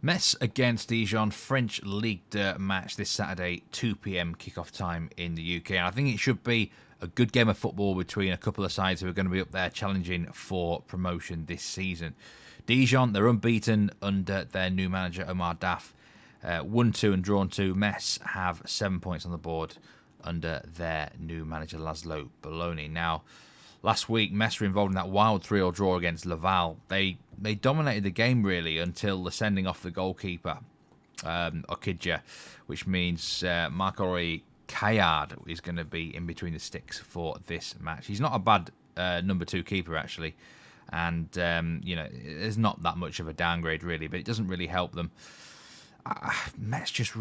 Metz against Dijon, French Ligue match this Saturday, 2 p.m. kickoff time in the UK. And I think it should be a good game of football between a couple of sides who are going to be up there challenging for promotion this season. Dijon, they're unbeaten under their new manager, Omar Daf. 1-2 and drawn 2. Metz have 7 points on the board under their new manager, Laszlo Bologna. Now, last week, Metz were involved in that wild 3-3 draw against Laval. They dominated the game, really, until the sending off the goalkeeper, Okidja, which means Marc-Henri Caillard is going to be in between the sticks for this match. He's not a bad number 2 keeper, actually. And, there's not that much of a downgrade, really, but it doesn't really help them. Metz just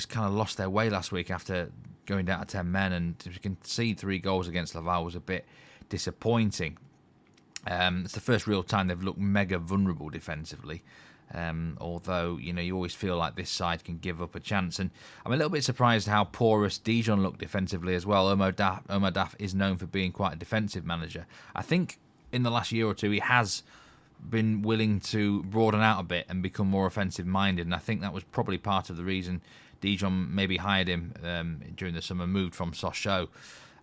kind of lost their way last week after going down to 10 men, and to concede 3 goals against Laval was a bit disappointing. It's the first real time they've looked mega vulnerable defensively. Although, you always feel like this side can give up a chance. And I'm a little bit surprised how porous Dijon look defensively as well. Omar Daf is known for being quite a defensive manager. I think in the last year or two he has been willing to broaden out a bit and become more offensive minded, and I think that was probably part of the reason Dijon maybe hired him during the summer, moved from Sochaux,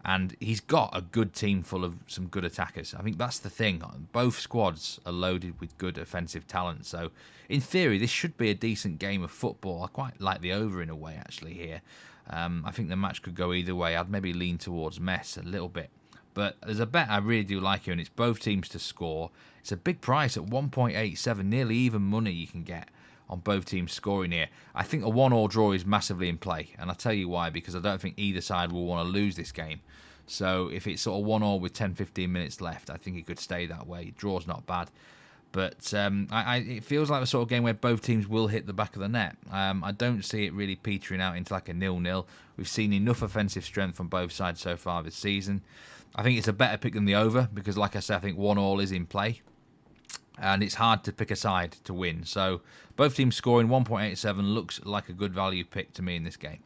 and he's got a good team full of some good attackers. I think that's the thing. Both squads are loaded with good offensive talent, so in theory this should be a decent game of football. I quite like the over in a way actually here. I think the match could go either way. I'd maybe lean towards Metz a little bit. But there's a bet I really do like here, and it's both teams to score. It's a big price at 1.87, nearly even money you can get on both teams scoring here. I think a 1-1 draw is massively in play, and I'll tell you why, because I don't think either side will want to lose this game. So if it's sort of 1-1 with 10-15 minutes left, I think it could stay that way. Draw's not bad. But it feels like the sort of game where both teams will hit the back of the net. I don't see it really petering out into like a 0-0. We've seen enough offensive strength from both sides so far this season. I think it's a better pick than the over because, like I said, I think 1-1 is in play. And it's hard to pick a side to win. So both teams scoring 1.87 looks like a good value pick to me in this game.